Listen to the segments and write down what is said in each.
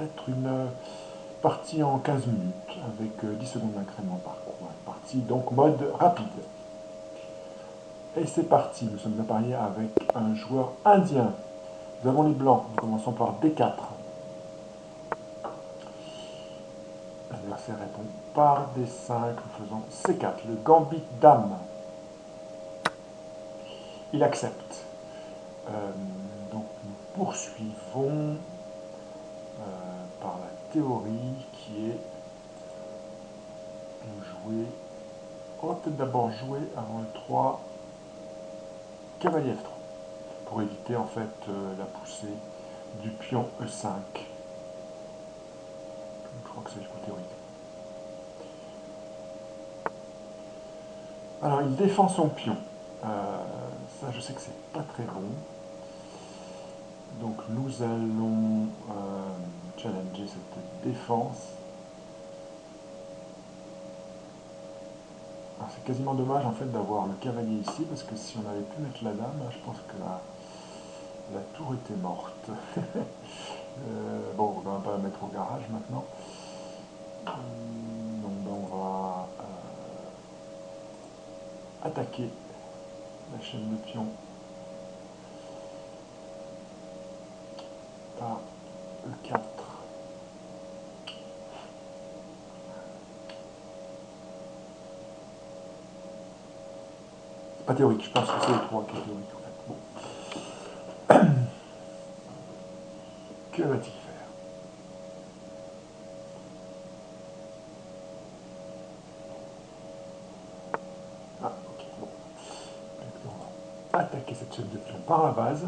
être une partie en 15 minutes, avec 10 secondes d'incrément par coup. Partie donc mode rapide. Et c'est parti, nous sommes appareillés avec un joueur indien. Nous avons les blancs, nous commençons par D4. L'adversaire répond par D5, nous faisons C4, le gambit dame. Il accepte. Donc nous poursuivons par la théorie qui est de jouer. On va peut-être d'abord jouer avant le 3 cavalier F3 pour éviter en fait la poussée du pion E5. Je crois que c'est le coup théorique. Alors il défend son pion. Ça je sais que c'est pas très bon. Donc nous allons challenger cette défense. C'est quasiment dommage en fait d'avoir le cavalier ici parce que si on avait pu mettre la dame, je pense que la tour était morte. Bon, on ne va pas la mettre au garage maintenant. Donc ben, on va attaquer la chaîne de pion par le 4. C'est pas théorique, je pense que c'est le 3 qui est théorique en fait. Bon. Que va-t-il faire? Ah, ok, bon. On va attaquer cette chaîne de pion par la base.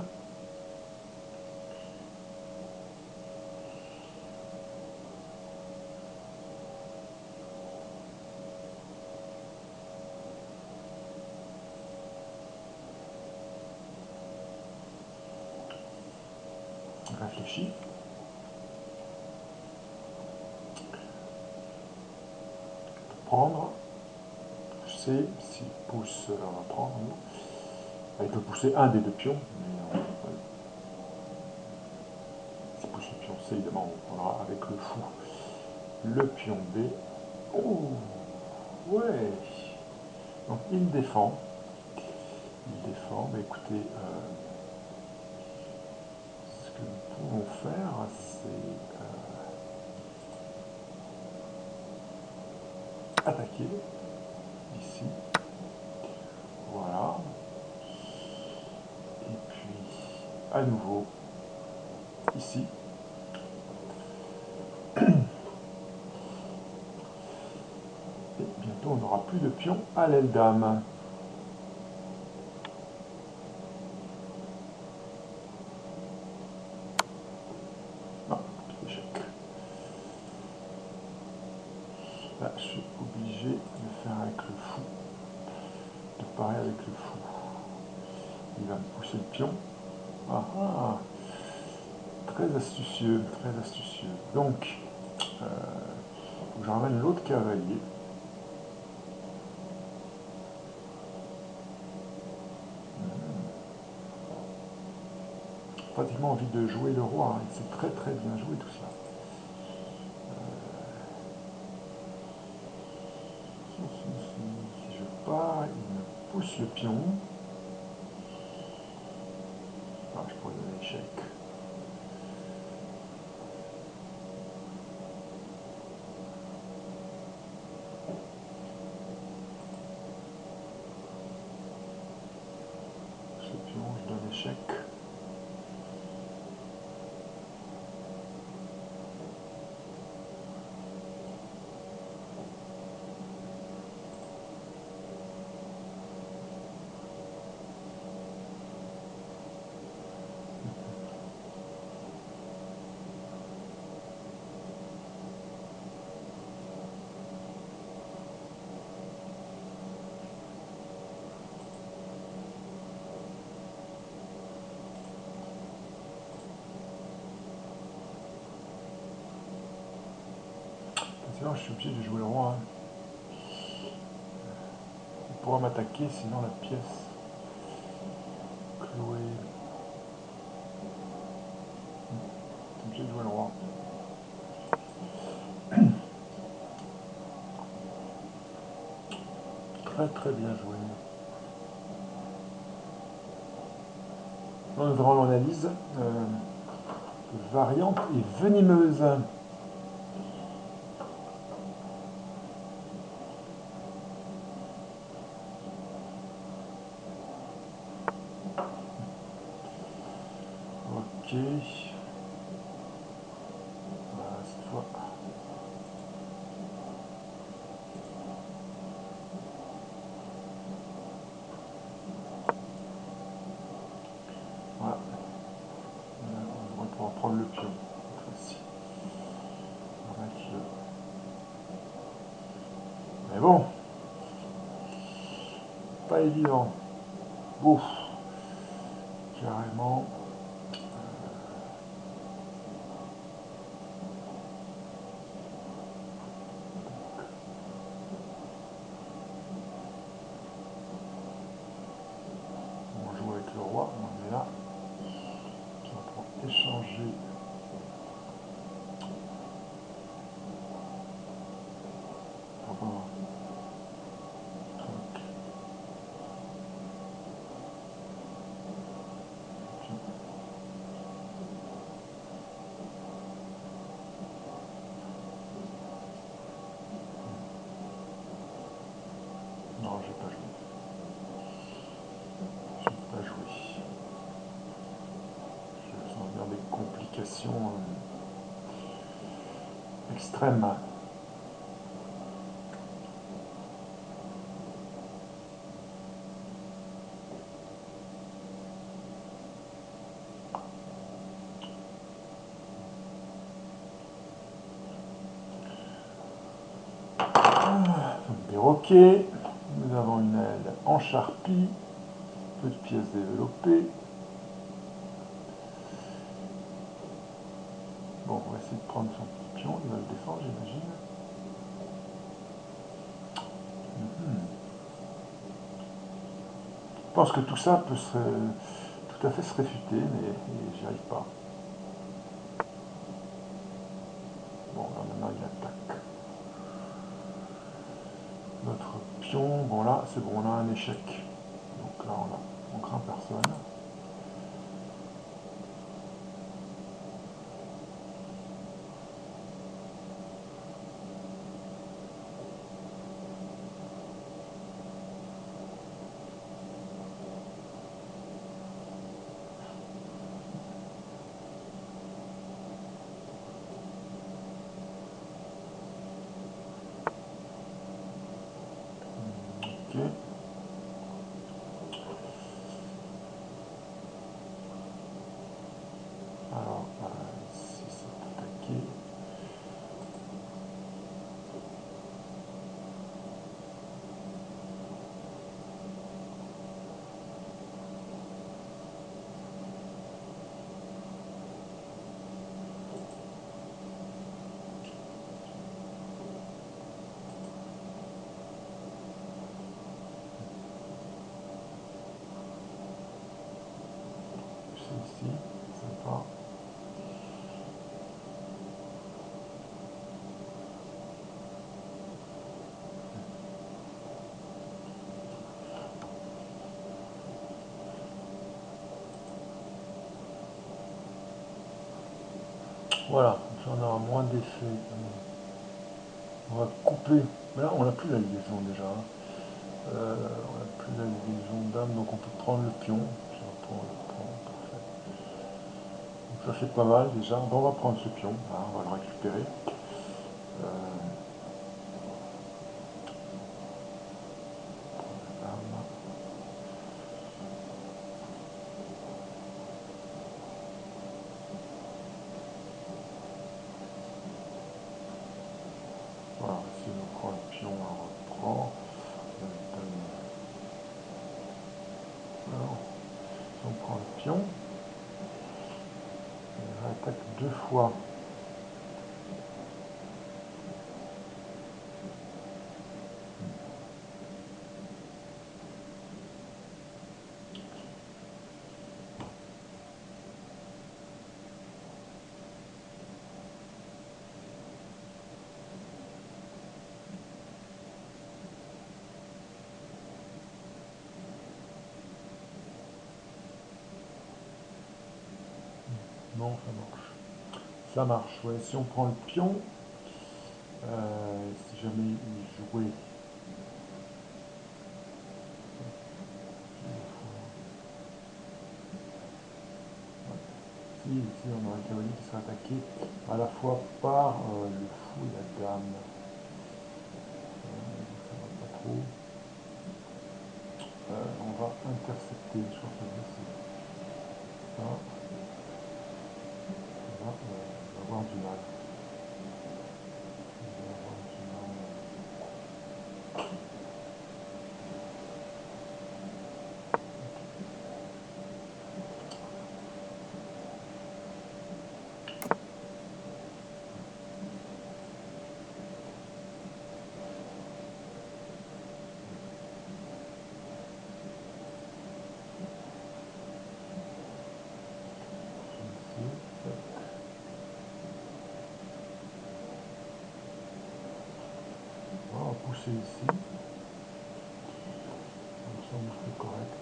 Réfléchis. Prendre. Je sais, s'il pousse, on va prendre. Il peut pousser un des deux pions, mais s'il pousse le pion C, évidemment, on prendra avec le fou le pion D. Oh, ouais. Donc il défend. Il défend. Mais écoutez, ce que nous pouvons faire, c'est attaquer ici. Voilà. Et puis, à nouveau, ici. Et bientôt, on n'aura plus de pion à l'aile dame. Non, échec. Là, je suis obligé de faire avec le fou. De parer avec le fou. Il va me pousser le pion. Ah ah. Très astucieux, très astucieux. Donc, je ramène l'autre cavalier. Pratiquement envie de jouer le roi. Hein. C'est très très bien joué tout ça. Si je pars, il me pousse le pion. Ah, je pourrais donner l'échec. Ce pion, je donne l'échec. Sinon, je suis obligé de jouer le roi. Hein. Il pourra m'attaquer, sinon la pièce clouée. Je suis obligé de jouer le roi. Très très bien joué. Nous aurons l'analyse. Variante et venimeuse. Ok. Voilà, cette fois. Voilà. On va pouvoir prendre le pion. Cette fois-ci. On va mettre le... Mais bon. Pas évident. Ouf. Carrément. On joue avec le roi. On est là. On va pouvoir échanger. Non, je vais pas jouer. Je vais pas jouer. Je sens bien des complications extrêmes. Des roquets. Nous avons une aile en charpie. Peu de pièces développées. Bon, on va essayer de prendre son petit pion. Il va le défendre, j'imagine. Je pense que tout ça peut tout à fait se réfuter, mais j'y arrive pas. Bon, là maintenant il attaque. Notre pion, bon là, c'est bon, on a un échec. Donc là, on craint personne. Ok. Alors, ici c'est attaqué. C'est ici, sympa. Voilà, on aura moins d'effets. On va couper. Là, on n'a plus la liaison déjà. On n'a plus la liaison d'âme, donc on peut prendre le pion. Je vais prendre le pion, parfait. Donc ça fait pas mal déjà. Bon, on va prendre ce pion, hein, on va le récupérer. Voilà, si on prend le pion, on reprend. Alors, si on prend le pion, on attaque deux fois. Non, ça marche. Ça marche, ouais. Si on prend le pion, si jamais il jouait... Si on a un cavalier qui sera attaqué à la fois par le fou et la dame. Ça va pas trop. On va intercepter, je crois que c'est ça. On va avoir du mal. On va avoir du mal. On va pousser ici. Ça me semble plus correct.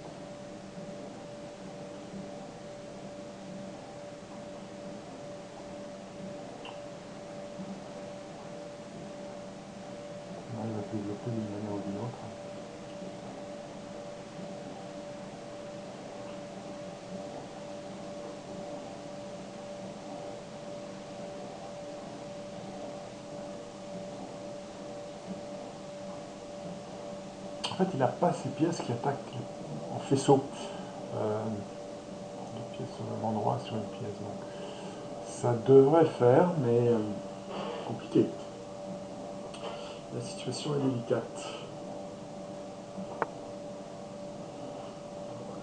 On arrive à se développer d'une manière ou d'une autre. En fait, il n'a pas ces pièces qui attaquent en faisceau. Deux pièces au même endroit sur une pièce. Donc, ça devrait le faire, mais compliqué. La situation est délicate.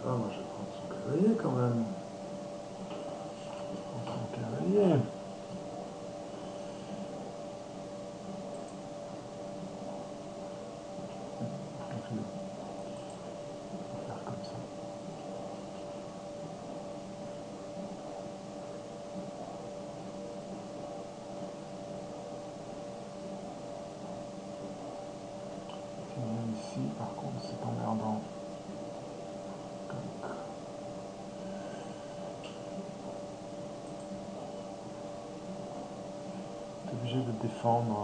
Ah, moi je vais prendre son cavalier quand même. Son cavalier. On va faire comme ça. Si on vient ici, par contre, c'est emmerdant. T'es obligé de défendre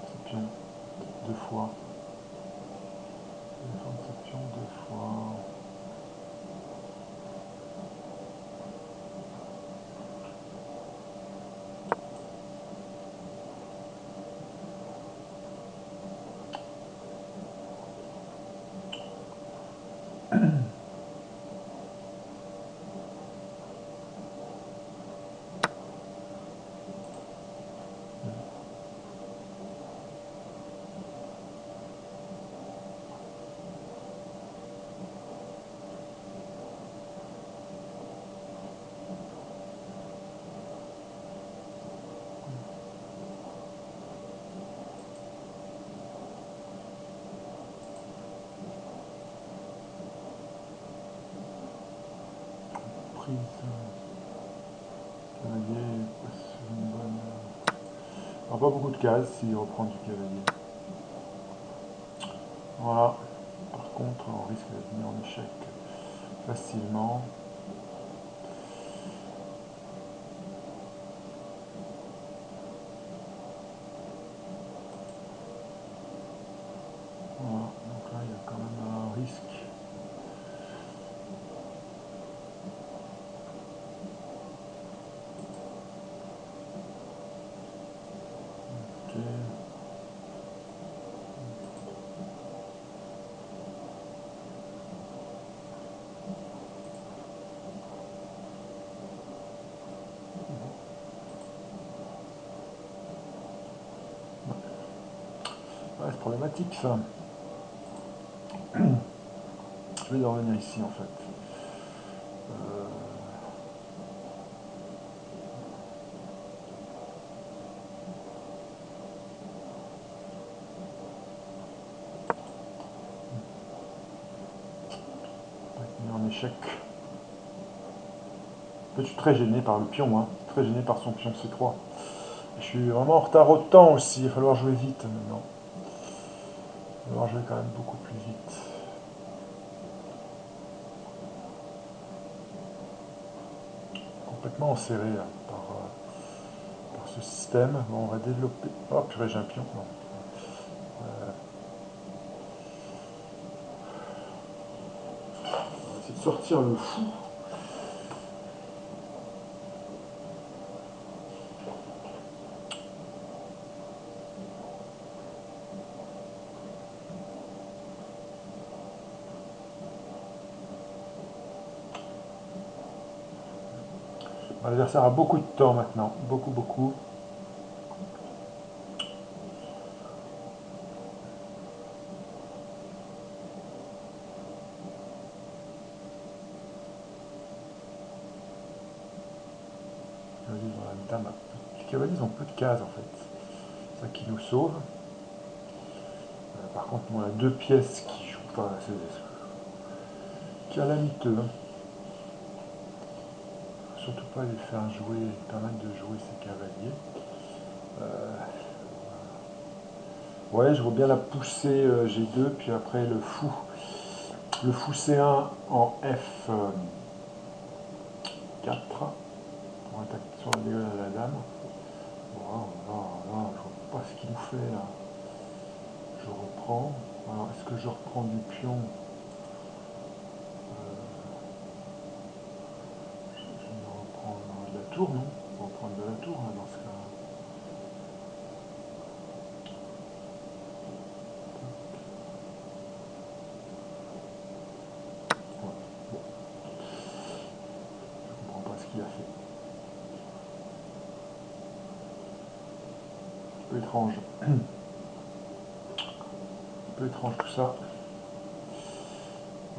ce pion deux fois. Défendre ce pion deux fois. Prise. Cavalier passe une bonne. Alors, pas beaucoup de cases s'il reprend du cavalier. Voilà. Par contre, on risque d'être mis en échec facilement. Voilà. Donc là, il y a quand même un risque. Ok. Ouais, c'est problématique ça. Je vais revenir ici en fait. Pas être mis en échec. En fait, je suis très gêné par le pion, hein. Très gêné par son pion C3. Je suis vraiment en retard au temps aussi, il va falloir jouer vite maintenant. Il va falloir jouer quand même beaucoup plus vite. complètement enserré là, par ce système. Bon, on va développer. Oh purée, j'ai un pion. Non. On va essayer de sortir le fou. L'adversaire a beaucoup de temps maintenant, beaucoup. Les cavaliers ont peu de cases en fait, c'est ça qui nous sauve. Par contre, on a deux pièces qui jouent pas, c'est calamiteux. Hein. Surtout pas les faire jouer, permettre de jouer ces cavaliers. Ouais, je vois bien la pousser G2, puis après le fou. Le fou C1 en F4 pour attaquer sur la diagonale à la dame. Voilà, je vois pas ce qu'il nous fait là. Je reprends. Alors, est-ce que je reprends du pion? Je vais reprendre de la tour, non? On va reprendre de la tour là, dans ce cas. Ouais, bon. Je comprends pas ce qu'il a fait. Un peu étrange. Un peu étrange tout ça.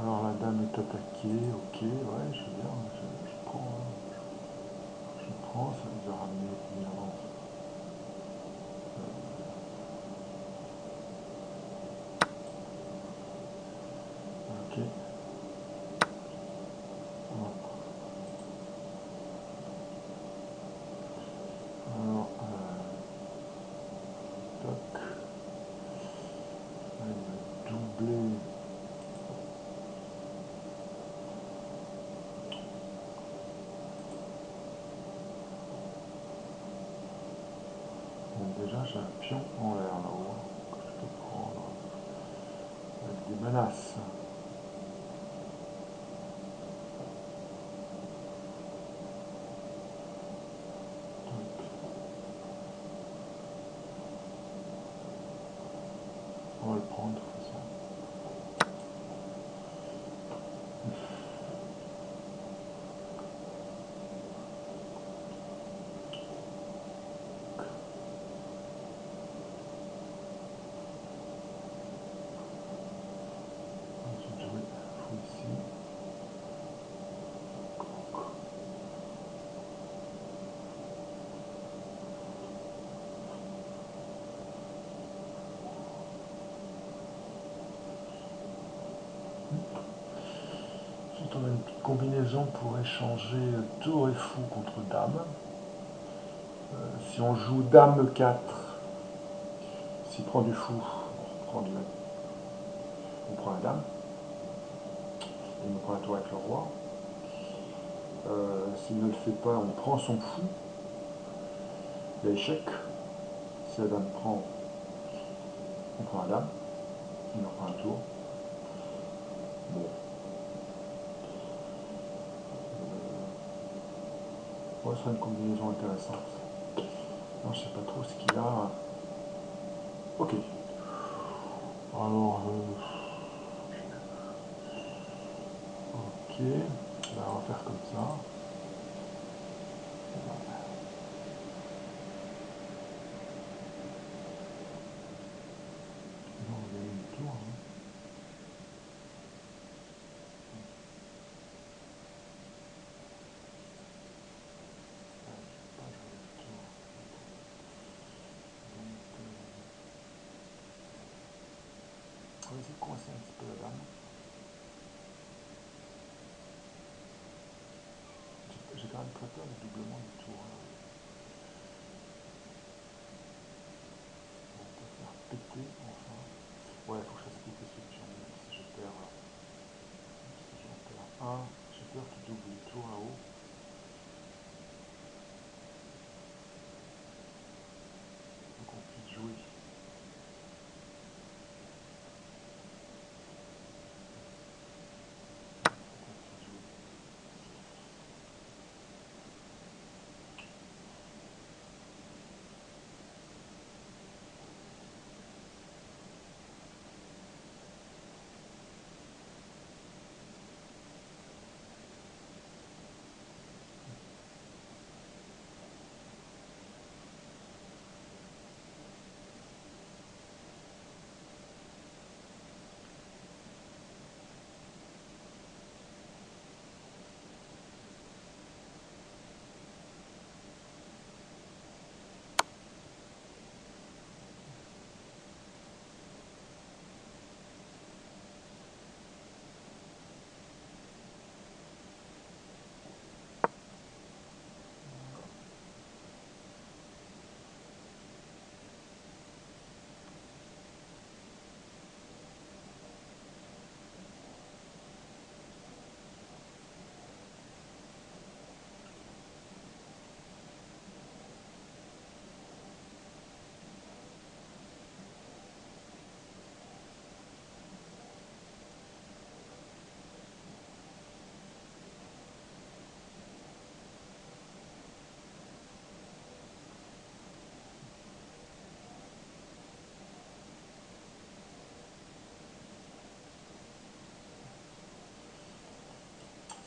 Alors la dame est attaquée, ok, ouais, je veux dire, je prends, ça nous a ramené évidemment. Ok. Alors, toc. Elle va doubler. Bon, déjà j'ai un pion en l'air là-haut que je peux prendre avec des menaces. On va le prendre de toute façon. Ensuite jouer fou ici. Ensuite on a une petite combinaison pour échanger tour et fou contre dame. Si on joue dame 4, s'il prend du fou, on prend la dame. Il nous prend la tour avec le roi. S'il ne le fait pas, on prend son fou. Il y a échec. Si la dame prend, on prend la dame. Il nous prend un tour. Bon. Ouais, ce sera une combinaison intéressante. Non, je sais pas trop ce qu'il a. Ok. Alors, ok. Là, on va faire comme ça. Non, on va gagner une tour. Hein. Pas jouer la tour. Donc, on va essayer de coincer un petit peu la dame. J'ai quand même très peur du doublement du tour. Là. On peut faire péter enfin. Ouais, il faut que je fasse péter ce pion. Si je perds. Si j'en perds un, j'ai peur qu'il double les tours là-haut.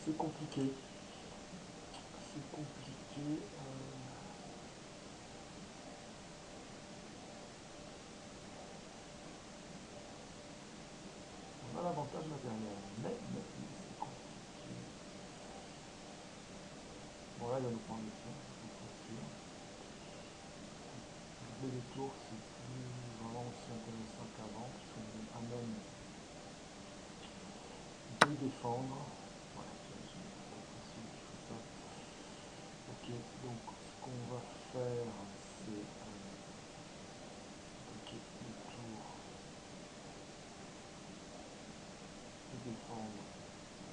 c'est compliqué. C'est compliqué. On a l'avantage matériel, mais c'est compliqué. Bon là il va nous prendre le pion, c'est sûr. Jouer des tours c'est plus vraiment aussi intéressant qu'avant, puisqu'on amène de défendre. Voilà, j'ai l'impression qu'il faut ça. Ok, donc ce qu'on va faire c'est bloquer le tour et défendre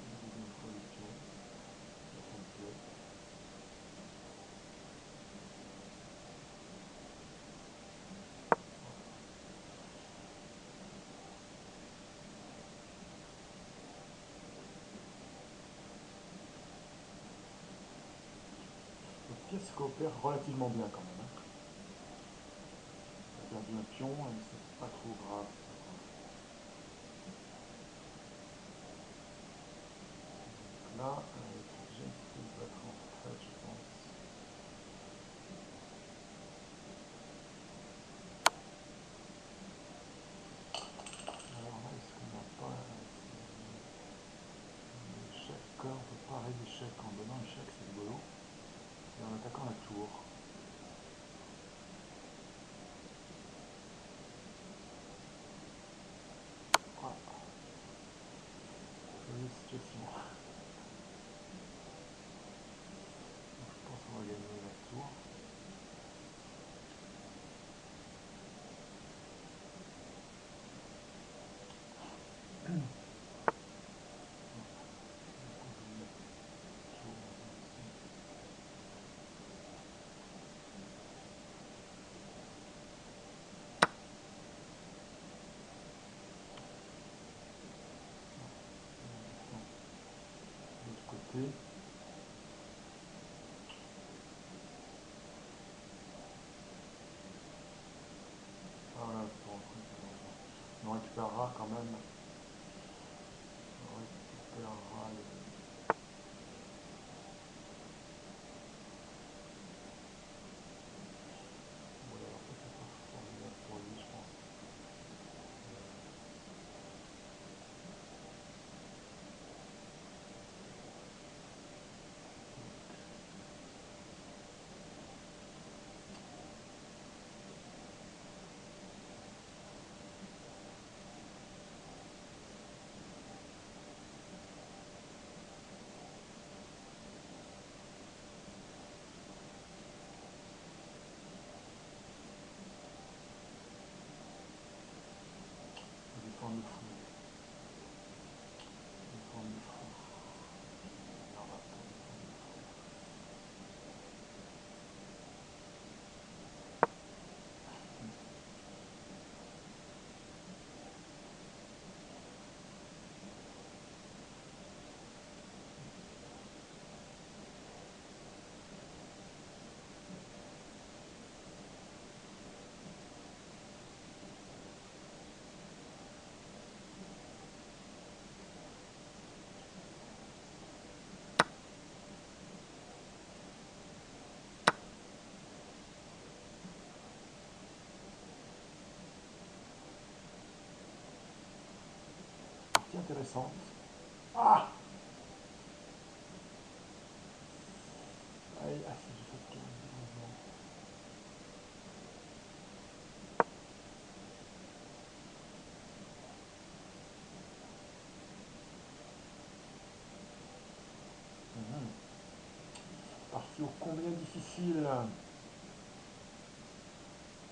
une deuxième fois le pion. Ça me plaît. Les pièces coopèrent relativement bien quand même. Hein. On a perdu un pion, mais c'est pas trop grave. Donc là, James va être en retraite, je pense. Alors là, est-ce qu'on n'a pas l'échec? On peut parer l'échec en donnant l'échec, c'est rigolo. Et en attaquant la tour. Voilà. Jolie situation. Donc, je pense qu'on va gagner la tour. De l'autre côté. Voilà, on récupérera quand même. On récupérera le. Voilà, en fait, c'est pas formidable pour lui, je pense. Défendre le fou. Défendre le fou. Non, on va pas défendre le fou. Partie intéressante. Ah, allez, ah si, j'ai fait de malheureusement. Partie ô combien difficile.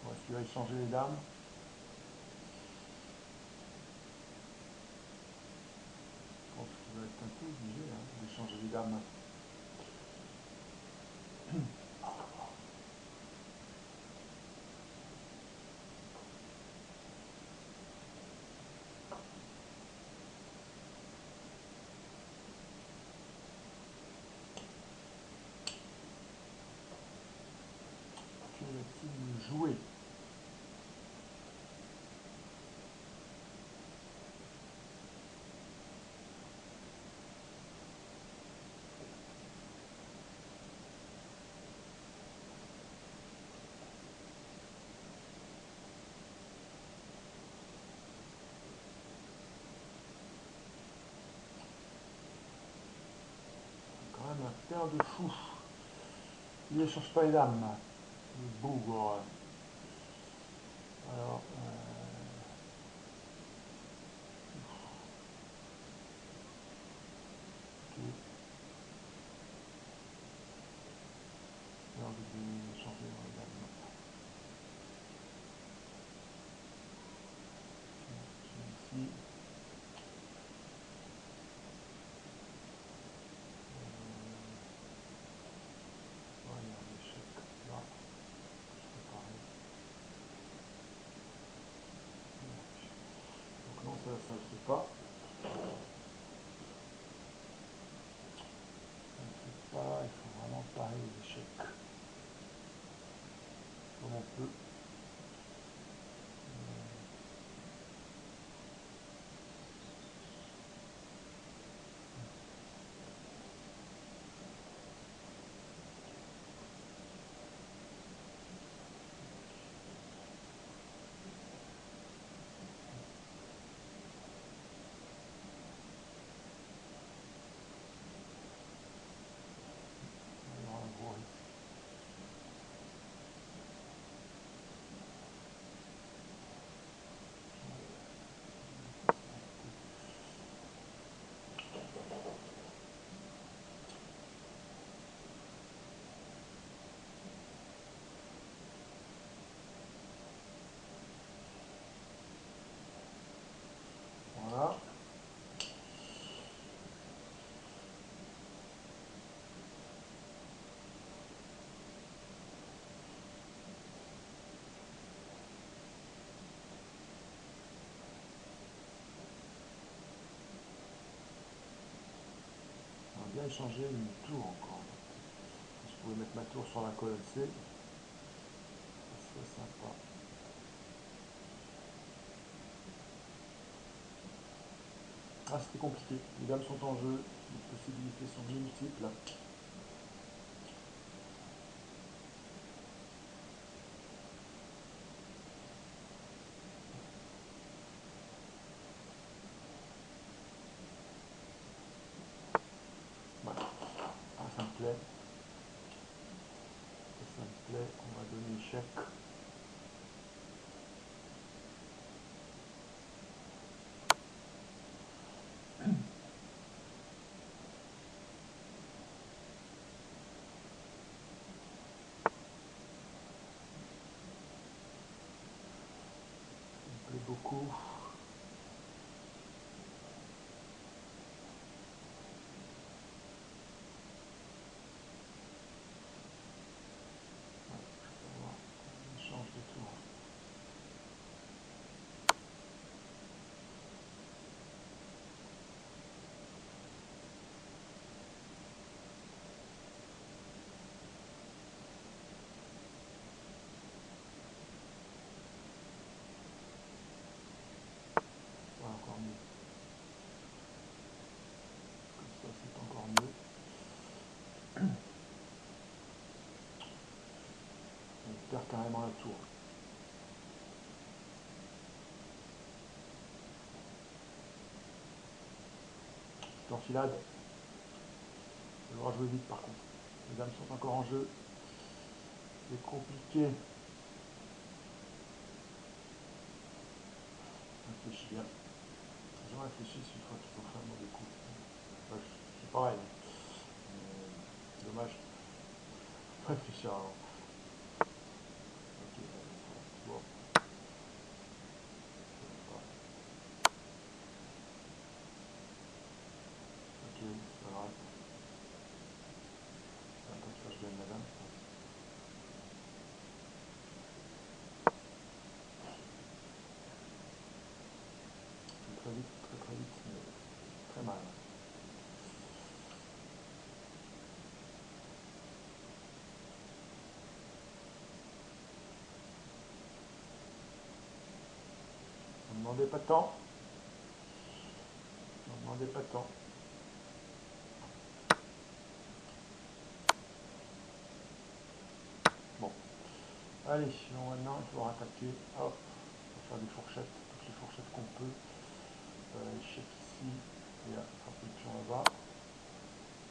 Bon, est-ce qu'il va échanger les dames? Je pense qu'il va être un peu obligé d'échanger les dames. Que va-t-il jouer? fait un de fou. Il ne change pas les dames. Le bougre. Alors, ok. J'ai envie de changer les dames. Ici. Il y a un échec là. C'est pareil. Donc non, ça ne le fait pas. Ça ne fait pas. Il faut vraiment parer les échecs. Comme on peut. Il y aura un gros risque. Voilà. On va bien échanger une tour encore. Je pouvais mettre ma tour sur la colonne C. Ça serait sympa. Ah, c'était compliqué. Les dames sont en jeu. Les possibilités sont multiples. Voilà. Ah, ça me plaît. Ça me plaît. On va donner échec. Ça me plaît beaucoup. On change de tour. Ça va encore mieux. Comme ça, c'est encore mieux. On perd carrément la tour. Petite enfilade. Il faudra jouer vite par contre. Les dames sont encore en jeu. C'est compliqué. Réfléchis bien. Les gens réfléchissent une fois qu'ils ont fait un mauvais coup. Bref, c'est pareil. C'est dommage. Réfléchir avant. Ok, bon. Ok, c'est pas grave. Comme ça, je gagne la dame. Très vite, très vite, mais très mal. Ne me demandez pas de temps. Ne me demandez pas de temps. Bon. Allez, bon, maintenant il faut attaquer. Hop. On va faire des fourchettes, toutes les fourchettes qu'on peut. Échec ici. Et là, frapper le pion là-bas.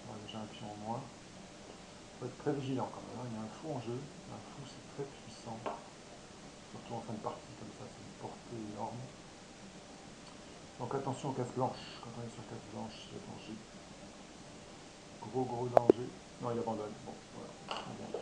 On a déjà un pion en moins. faut être très vigilant quand même, hein. Il y a un fou en jeu. Un fou, c'est très puissant. Surtout en fin de partie, comme ça, c'est une portée énorme. Donc attention aux cases blanches. Quand on est sur case blanche, il y a danger. Gros danger. Non, il abandonne. Bon, voilà. Très bien.